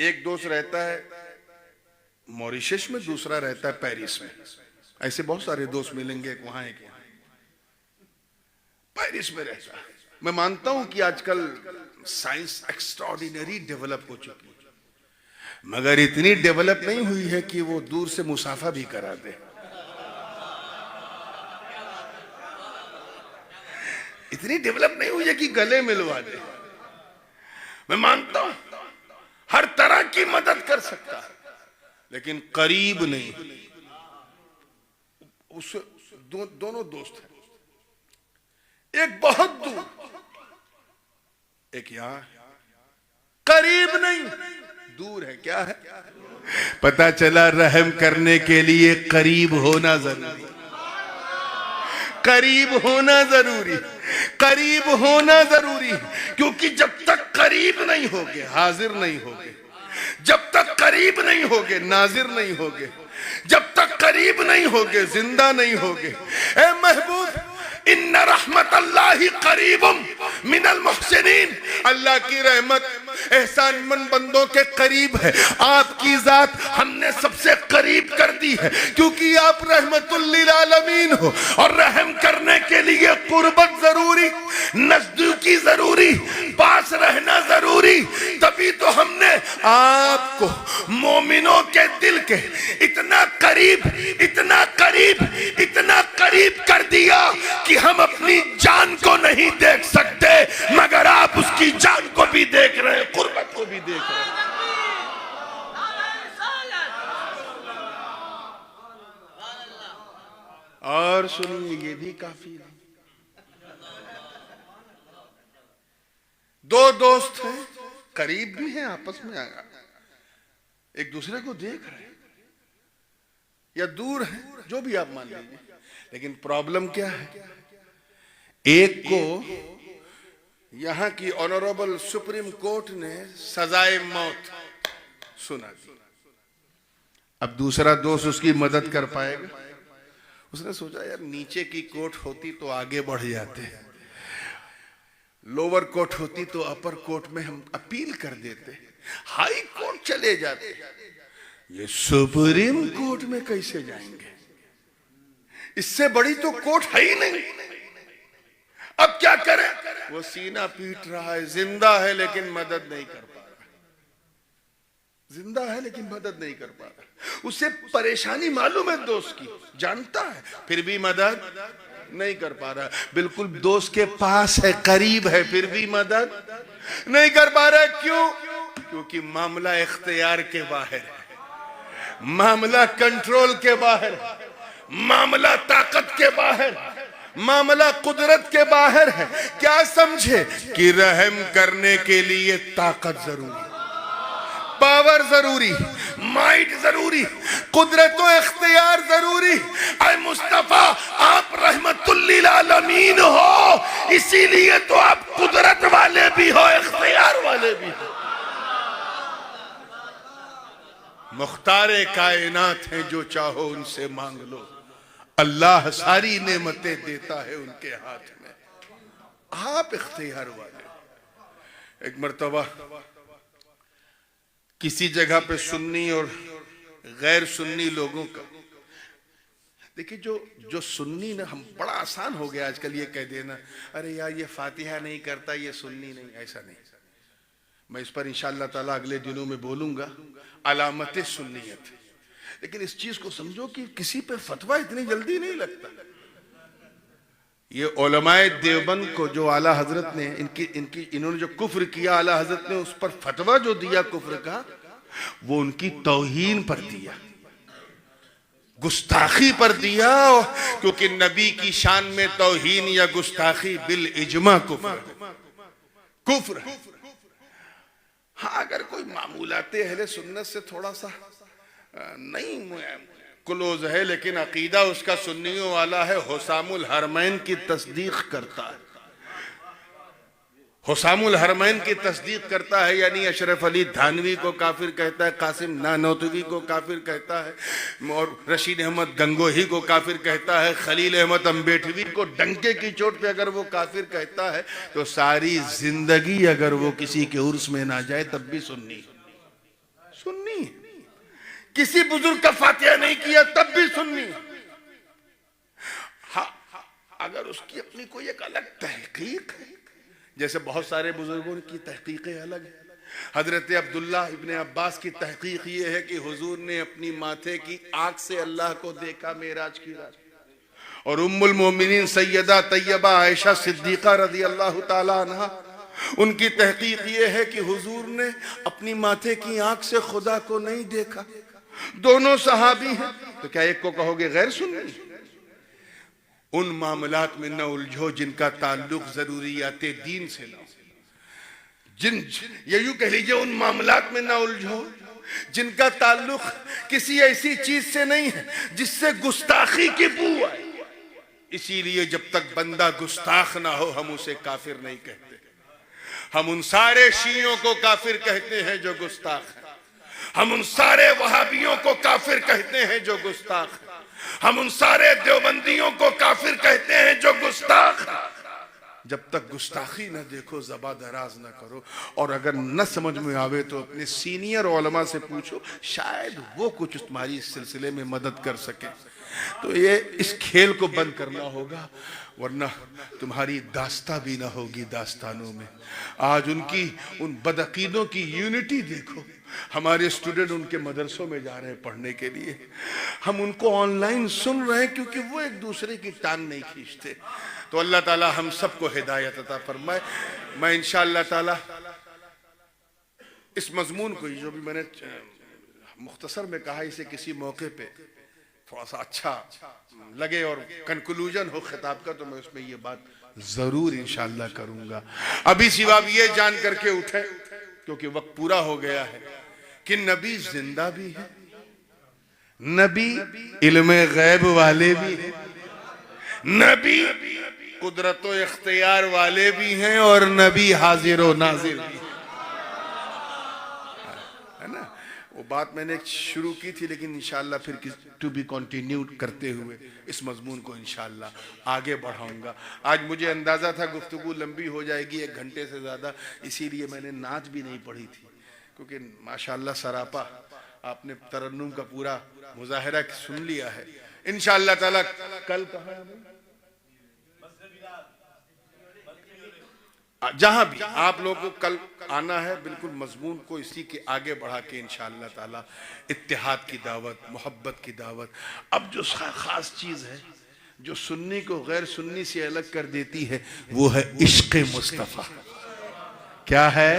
A: एक दोस्त रहता है मॉरिशस में, दूसरा रहता है पेरिस में। ऐसे बहुत सारे दोस्त मिलेंगे, एक वहां एक वहां। पेरिस में रहता है। मैं मानता हूं कि आजकल साइंस एक्स्ट्राऑर्डिनरी डेवलप हो चुकी है, मगर इतनी डेवलप नहीं हुई है कि वो दूर से मुसाफा भी करा दे। इतनी डेवलप नहीं हुई है कि गले मिलवा दे। मैं मानता हूं हर तरह की मदद कर सकता है, लेकिन करीब नहीं। उस दोनों दोस्त हैं, एक बहुत दूर, एक यहां। करीब नहीं, दूर है। क्या है? पता चला रहम करने के लिए करीब होना जरूरी, करीब होना जरूरी, करीब होना जरूरी। क्योंकि जब तक करीब नहीं होगे हाजिर नहीं होगे, जब तक करीब नहीं होगे नाजिर नहीं होगे, जब तक करीब नहीं होगे जिंदा नहीं होगे। ए महबूब, इन्ना रहमतल्लाहि करीबुम मिनल मुहसिनीन। अल्लाह की रहमत एहसानमंद बंदों के करीब है। आपकी जात हमने सबसे करीब कर दी है क्योंकि आप रहमतुल लिल आलमीन हो। और रहम करने के लिए कुर्बत जरूरी, नजदीकी जरूरी, पास रहना जरूरी। तभी तो हमने आपको मोमिनों के दिल के इतना करीब, इतना करीब, इतना करीब कर दिया कि हम अपनी जान को नहीं देख सकते, मगर आप उसकी जान को भी देख रहे हैं, कुर्बत को भी देख रहे हैं। और सुनिए, ये भी काफी नहीं। दो दोस्त हैं, करीब भी हैं, आपस में एक दूसरे को देख रहे हैं या दूर हैं, जो भी आप मान लीजिए। लेकिन प्रॉब्लम क्या है? एक को यहां की ऑनरेबल सुप्रीम कोर्ट ने सजाए मौत सुना दी। अब दूसरा दोस्त उसकी मदद कर पाएगा? उसने सोचा यार नीचे की कोर्ट होती तो आगे बढ़ जाते, लोअर कोर्ट होती तो अपर कोर्ट में हम अपील कर देते, हाई कोर्ट चले जाते, ये सुप्रीम कोर्ट में कैसे जाएंगे? इससे बड़ी तो कोर्ट है ही नहीं। अब क्या करें? वो सीना पीट रहा है, जिंदा है लेकिन मदद नहीं कर पा रहा, जिंदा है लेकिन मदद नहीं कर पा रहा। उसे परेशानी मालूम है दोस्त की, जानता है, फिर भी मदद नहीं कर पा रहा। बिल्कुल दोस्त के पास है, करीब है, फिर भी मदद नहीं कर पा रहा। क्यों? क्योंकि मामला इख्तियार के बाहर है, मामला कंट्रोल के बाहर है, मामला ताकत के बाहर, मामला कुदरत के बाहर है। क्या समझे कि रहम करने के लिए ताकत जरूरी, पावर जरूरी, माइट जरूरी, कुदरत व इख्तियार जरूरी। ऐ मुस्तफा, आप रहमतुल लिल आलमीन हो, इसीलिए तो आप कुदरत वाले भी हो, इख्तियार वाले भी हो। मुख्तारे कायनात हैं, जो चाहो उनसे मांग लो, अल्लाह सारी नेमतें देता है उनके हाथ में, आप इख्तियार वाले। एक मर्तबा किसी जगह पे सुन्नी और गैर सुन्नी लोगों का, देखिए जो सुन्नी ना, हम बड़ा आसान हो गया आजकल ये कह देना, अरे यार ये फातिहा नहीं करता, ये सुन्नी नहीं। ऐसा नहीं, मैं इस पर इंशाअल्लाह ताला अगले दिनों में बोलूंगा, अलामत सुन्नियत। लेकिन इस चीज को समझो कि किसी पे फतवा इतनी जल्दी नहीं लगता। ये उलमाए देवबंद को जो आला हजरत ने इन्होंने जो कुफ्र किया, आला हजरत ने उस पर फतवा जो दिया कुफ्र का, वो उनकी तौहीन पर दिया, गुस्ताखी पर दिया। क्योंकि नबी की शान में तौहीन या गुस्ताखी बिल इजमा कुफ्र। हाँ, अगर कोई मामूलाते अहले सुन्नत से थोड़ा सा नहीं क्लोज है, लेकिन अकीदा उसका सुन्नियों वाला है, हुसामुल हरमैन की तस्दीक करता है, हुसामुल हरमैन की तस्दीक करता है, यानी अशरफ अली थानवी को काफिर कहता है, कासिम नानौतवी को काफिर कहता है, और रशीद अहमद गंगोही को काफिर कहता है, खलील अहमद अम्बेठवी को डंके की चोट पे अगर वो काफिर कहता है, तो सारी जिंदगी अगर वो किसी के उर्स में ना जाए तब भी सुन्नी सुन्नी। किसी बुजुर्ग का फातिहा नहीं किया तब भी सुन्नी। हाँ, अगर उसकी अपनी कोई एक अलग तहकीक है, जैसे बहुत सारे बुजुर्गों की तहकीकें अलग है। हजरत अब्दुल्ला इब्ने अब्बास की तहकीक ये है कि हुजूर ने अपनी माथे की आंख से अल्लाह को देखा मेराज की रात, और उम्मुल मोमिनीन सैयदा तैयबा आयशा सिद्दीका रज़ी अल्लाह ताला अन्हा, उनकी तहकीक ये है कि हुजूर ने अपनी माथे की आंख से खुदा को नहीं देखा। दोनों सहाबी हैं, तो क्या एक को कहोगे गैर सुन्नी? उन मामलात में न उलझो जिनका ताल्लुक जरूरियाते दीन से न हो। ये यूं कह लीजिए, उन मामलात में न उलझो जिनका ताल्लुक किसी ऐसी चीज से नहीं है जिससे गुस्ताखी की बू आए। इसीलिए जब तक बंदा गुस्ताख ना हो, हम उसे काफिर नहीं कहते। हम उन सारे शियों को काफिर कहते हैं जो गुस्ताख हैं, हम उन सारे वहाबियों को काफिर कहते हैं जो गुस्ताख हैं, हम उन सारे देवबंदियों को काफिर कहते हैं जो गुस्ताख हैं। जब तक गुस्ताखी न देखो, ज़बा दराज न करो, और अगर न समझ में आवे तो अपने सीनियर उलमा से पूछो, शायद वो कुछ तुम्हारी इस सिलसिले में मदद कर सके। तो ये इस खेल को बंद करना होगा, वरना तुम्हारी दास्ता भी ना होगी दास्तानों में। आज उनकी उन बदअकीदों की यूनिटी देखो। हमारे स्टूडेंट उनके मदरसों में जा रहे हैं पढ़ने के लिए, हम उनको ऑनलाइन सुन रहे हैं क्योंकि वो एक दूसरे की टांग नहीं खींचते। तो अल्लाह ताला हम सबको हिदायत अता फरमाए। मैं इंशाअल्लाह ताला इस मजमून को, जो भी मैंने मुख्तसर में कहा, इसे किसी मौके पे थोड़ा सा अच्छा लगे और कंक्लूजन हो खिताब का, तो मैं उसमें ये बात जरूर इंशाअल्लाह करूंगा। अभी सिवा ये जान करके उठे, क्योंकि वक्त पूरा हो गया है, कि नबी जिंदा भी है, नबी इल्मे गैब वाले भी हैं, नबी कुदरत व इख्तियार वाले भी हैं, और नबी हाजिर व नाजिर भी है ना। वो बात मैंने शुरू की थी, लेकिन इंशाअल्लाह फिर टू बी कंटिन्यूड करते हुए इस मजमून को इंशाअल्लाह आगे बढ़ाऊंगा। आज मुझे अंदाजा था गुफ्तगू लंबी हो जाएगी, 1 घंटे से ज्यादा, इसीलिए मैंने नात भी नहीं पढ़ी थी, क्योंकि माशाअल्लाह सरापा आपने तरन्नुम का पूरा मुजाहिरा सुन लिया है। इंशाअल्लाह ताला कल कहाँ है, जहां भी आप लोगों को कल आना है, बिल्कुल मजमून को इसी के आगे बढ़ा के इंशाअल्लाह ताला इत्तेहाद की दावत, मोहब्बत की दावत। अब जो खास चीज है जो सुन्नी को गैर सुन्नी से अलग कर देती है, वो है इश्क मुस्तफ़ा। क्या है?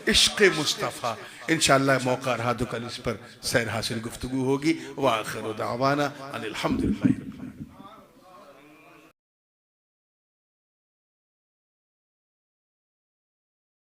A: इश्क मुस्तफ़ा। इंशाअल्लाह मौका रहा तो कल इस पर सैर हासिल गुफ्तगू होगी। व आखिर दावाना अनिल हम्दुलिल्लाह।